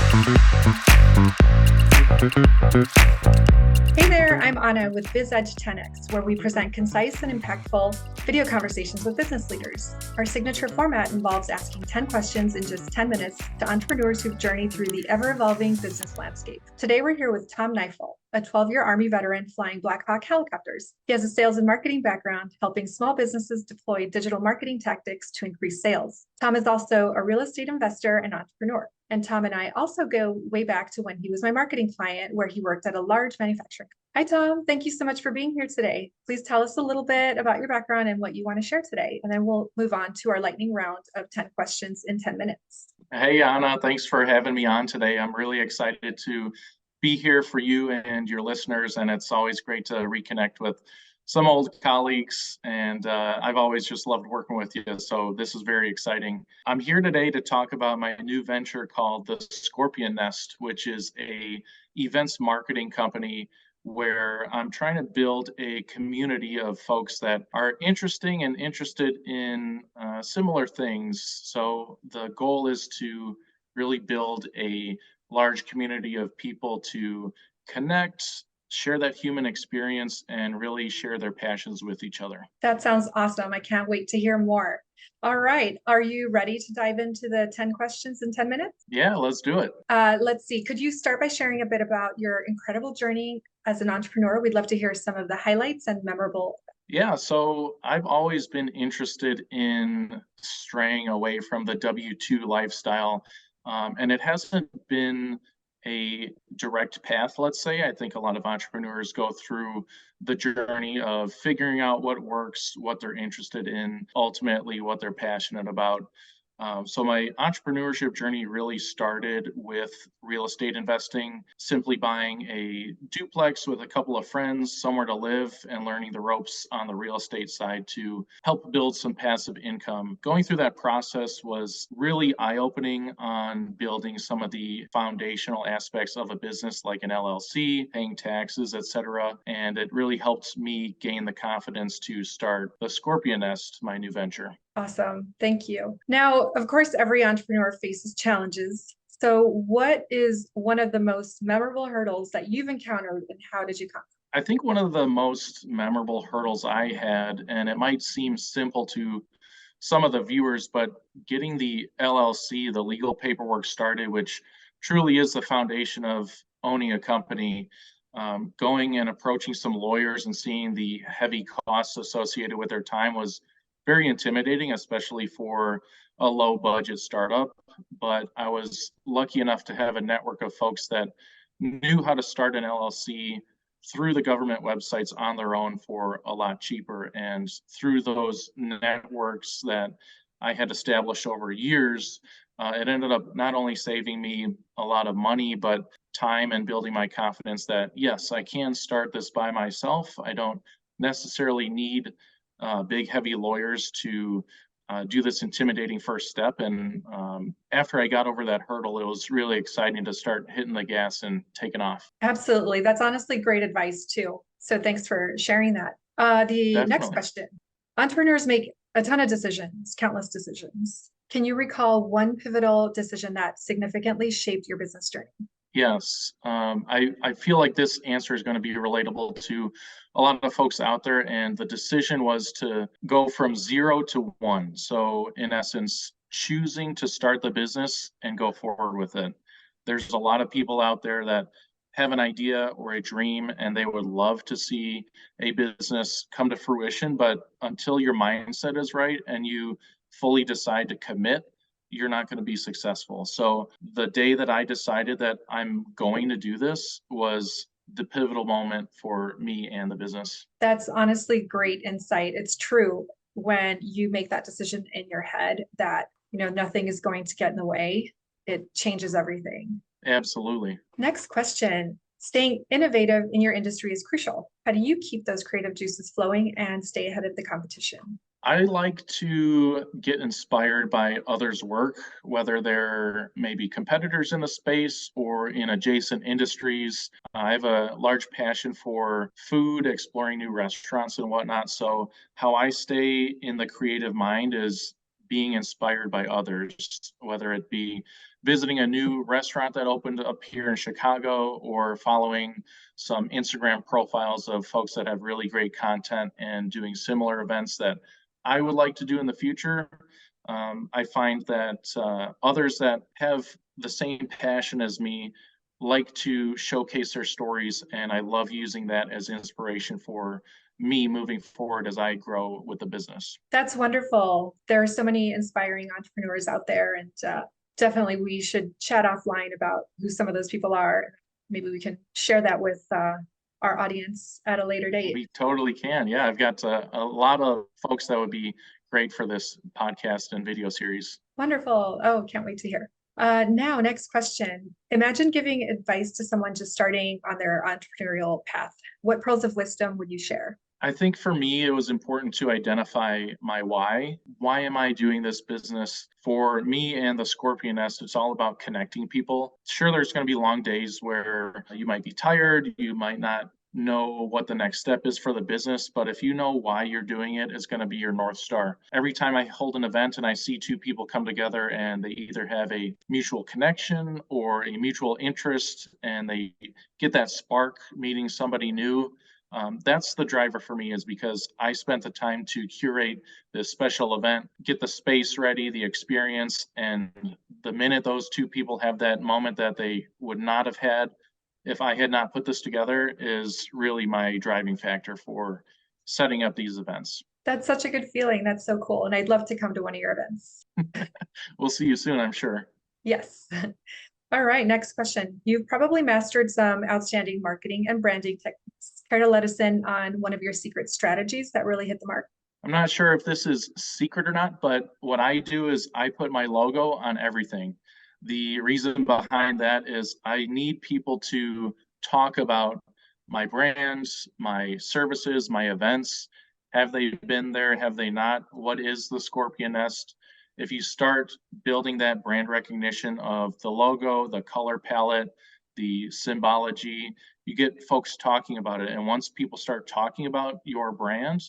Hey there, I'm Anna with BizEdge 10X, where we present concise and impactful video conversations with business leaders. Our signature format involves asking 10 questions in just 10 minutes to entrepreneurs who've journeyed through the ever-evolving business landscape. Today, we're here with Tom Kneifel, a 12-year Army veteran flying Black Hawk helicopters. He has a sales and marketing background, helping small businesses deploy digital marketing tactics to increase sales. Tom is also a real estate investor and entrepreneur. And Tom and I also go way back to when he was my marketing client, where he worked at a large manufacturing. Hi, Tom. Thank you so much for being here today. Please tell us a little bit about your background and what you want to share today. And then we'll move on to our lightning round of 10 questions in 10 minutes. Hey, Anna, thanks for having me on today. I'm really excited to be here for you and your listeners, and it's always great to reconnect with some old colleagues, and I've always just loved working with you, so this is very exciting. I'm here today to talk about my new venture called the Scorpion Nest, which is a events marketing company where I'm trying to build a community of folks that are interesting and interested in similar things. So the goal is to really build a large community of people to connect, share that human experience, and really share their passions with each other. That sounds awesome. I can't wait to hear more. All right. Are you ready to dive into the 10 questions in 10 minutes? Yeah, let's do it. Let's see. Could you start by sharing a bit about your incredible journey as an entrepreneur? We'd love to hear some of the highlights and memorable. Yeah, so I've always been interested in straying away from the W-2 lifestyle, and it hasn't been a direct path, let's say. I think a lot of entrepreneurs go through the journey of figuring out what works, what they're interested in, ultimately what they're passionate about. So my entrepreneurship journey really started with real estate investing, simply buying a duplex with a couple of friends, somewhere to live, and learning the ropes on the real estate side to help build some passive income. Going through that process was really eye-opening on building some of the foundational aspects of a business like an LLC, paying taxes, etc. And it really helped me gain the confidence to start the Scorpion Nest, my new venture. Awesome. Thank you. Now, of course, every entrepreneur faces challenges. So what is one of the most memorable hurdles that you've encountered, and how did you conquer? I think one of the most memorable hurdles I had, and it might seem simple to some of the viewers, but getting the LLC, the legal paperwork started, which truly is the foundation of owning a company, going and approaching some lawyers and seeing the heavy costs associated with their time was very intimidating, especially for a low budget startup. But I was lucky enough to have a network of folks that knew how to start an LLC through the government websites on their own for a lot cheaper. And through those networks that I had established over years, it ended up not only saving me a lot of money, but time and building my confidence that, yes, I can start this by myself. I don't necessarily need big, heavy lawyers to do this intimidating first step. And after I got over that hurdle, it was really exciting to start hitting the gas and taking off. Absolutely. That's honestly great advice too. So thanks for sharing that. The Definitely. next question. Entrepreneurs make a ton of decisions, countless decisions. Can you recall one pivotal decision that significantly shaped your business journey? Yes, I feel like this answer is going to be relatable to a lot of folks out there. And the decision was to go from 0 to 1. So, in essence, choosing to start the business and go forward with it. There's a lot of people out there that have an idea or a dream and they would love to see a business come to fruition. But until your mindset is right and you fully decide to commit, you're not going to be successful. So the day that I decided that I'm going to do this was the pivotal moment for me and the business. That's honestly great insight. It's true when you make that decision in your head that, nothing is going to get in the way. It changes everything. Absolutely. Next question. Staying innovative in your industry is crucial. How do you keep those creative juices flowing and stay ahead of the competition? I like to get inspired by others' work, whether they're maybe competitors in the space or in adjacent industries. I have a large passion for food, exploring new restaurants and whatnot. So, how I stay in the creative mind is being inspired by others, whether it be visiting a new restaurant that opened up here in Chicago, or following some Instagram profiles of folks that have really great content and doing similar events that I would like to do in the future. I find that others that have the same passion as me like to showcase their stories, and I love using that as inspiration for me moving forward as I grow with the business. That's wonderful. There are so many inspiring entrepreneurs out there, and definitely we should chat offline about who some of those people are. Maybe we can share that with our audience at a later date. We totally can. Yeah, I've got a lot of folks that would be great for this podcast and video series. Wonderful. Oh, can't wait to hear. Now, next question. Imagine giving advice to someone just starting on their entrepreneurial path. What pearls of wisdom would you share? I think for me, it was important to identify my why. Why am I doing this business? For me and the Scorpion Nest, it's all about connecting people. Sure, there's going to be long days where you might be tired, you might not know what the next step is for the business, but if you know why you're doing it, it's going to be your North Star. Every time I hold an event and I see two people come together and they either have a mutual connection or a mutual interest and they get that spark meeting somebody new, that's the driver for me, is because I spent the time to curate this special event, get the space ready, the experience, and the minute those two people have that moment that they would not have had if I had not put this together, is really my driving factor for setting up these events. That's such a good feeling. That's so cool. And I'd love to come to one of your events. We'll see you soon, I'm sure. Yes. All right, next question. You've probably mastered some outstanding marketing and branding techniques. Care to let us in on one of your secret strategies that really hit the mark? I'm not sure if this is secret or not, but what I do is I put my logo on everything. The reason behind that is I need people to talk about my brands, my services, my events. Have they been there? Have they not? What is the Scorpion Nest? If you start building that brand recognition of the logo, the color palette, the symbology, you get folks talking about it. And once people start talking about your brand,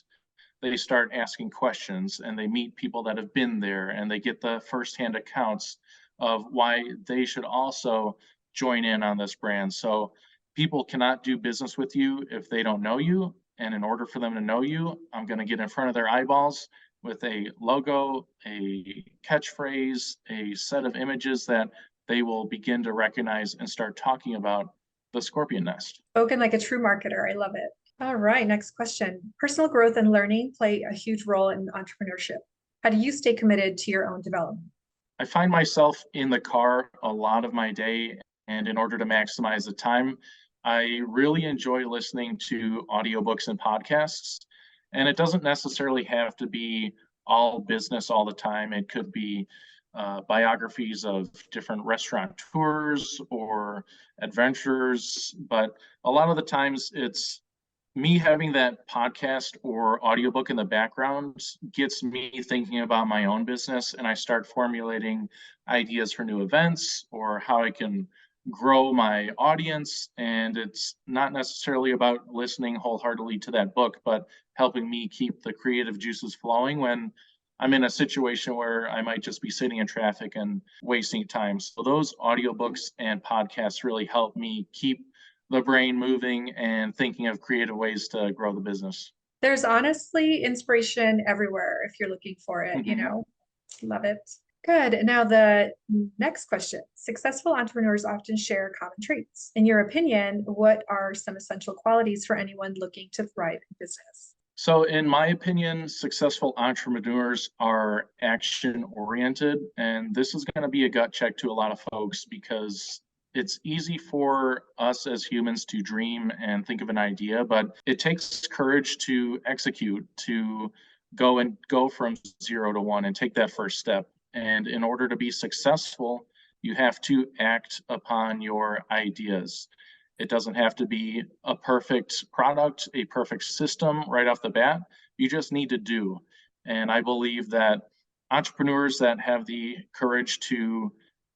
they start asking questions and they meet people that have been there and they get the firsthand accounts of why they should also join in on this brand. So people cannot do business with you if they don't know you. And in order for them to know you, I'm going to get in front of their eyeballs with a logo, a catchphrase, a set of images that they will begin to recognize and start talking about the Scorpion Nest. Spoken like a true marketer. I love it. All right, next question. Personal growth and learning play a huge role in entrepreneurship. How do you stay committed to your own development? I find myself in the car a lot of my day, and in order to maximize the time, I really enjoy listening to audiobooks and podcasts. And it doesn't necessarily have to be all business all the time. It could be biographies of different restaurateurs or adventurers, but a lot of the times it's me having that podcast or audiobook in the background gets me thinking about my own business, and I start formulating ideas for new events or how I can grow my audience. And it's not necessarily about listening wholeheartedly to that book, but helping me keep the creative juices flowing when I'm in a situation where I might just be sitting in traffic and wasting time. So those audiobooks and podcasts really help me keep the brain moving and thinking of creative ways to grow the business. There's honestly inspiration everywhere if you're looking for it, Love it. Good. Now, the next question. Successful entrepreneurs often share common traits. In your opinion, what are some essential qualities for anyone looking to thrive in business? So in my opinion, successful entrepreneurs are action oriented. And this is going to be a gut check to a lot of folks, because it's easy for us as humans to dream and think of an idea, but it takes courage to execute, to go from 0 to 1 and take that first step. And in order to be successful, you have to act upon your ideas. It doesn't have to be a perfect product, a perfect system right off the bat. You just need to do. And I believe that entrepreneurs that have the courage to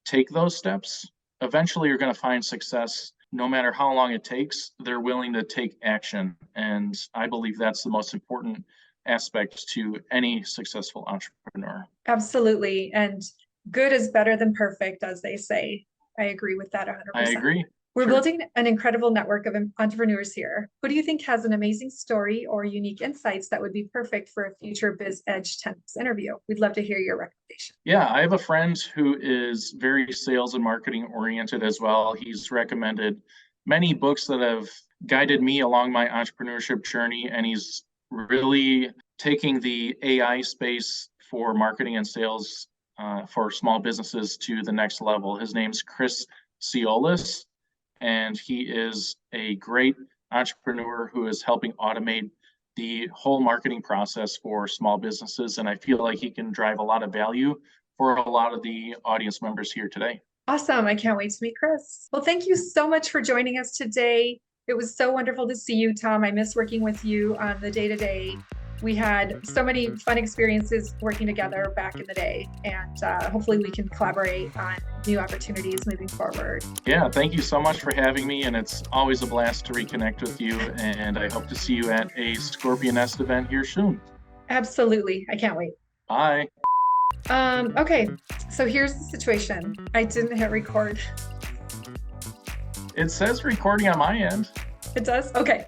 take those steps eventually are going to find success. No matter how long it takes, they're willing to take action. And I believe that's the most important aspect to any successful entrepreneur. Absolutely. And Good is better than perfect, as they say. I agree with that 100%. I agree. We're Sure. building an incredible network of entrepreneurs here. Who do you think has an amazing story or unique insights that would be perfect for a future BizEdge 10X interview? We'd love to hear your recommendation. Yeah, I have a friend who is very sales and marketing oriented as well. He's recommended many books that have guided me along my entrepreneurship journey, and he's really taking the AI space for marketing and sales for small businesses to the next level. His name's Chris Ciolis, and he is a great entrepreneur who is helping automate the whole marketing process for small businesses. And I feel like he can drive a lot of value for a lot of the audience members here today. Awesome. I can't wait to meet Chris. Well, thank you so much for joining us today. It was so wonderful to see you, Tom. I miss working with you on the day-to-day. We had so many fun experiences working together back in the day, and hopefully we can collaborate on new opportunities moving forward. Yeah, thank you so much for having me, and it's always a blast to reconnect with you, and I hope to see you at a Scorpion Nest event here soon. Absolutely. I can't wait. Bye. Okay, so here's the situation. I didn't hit record. It says recording on my end. It does? Okay.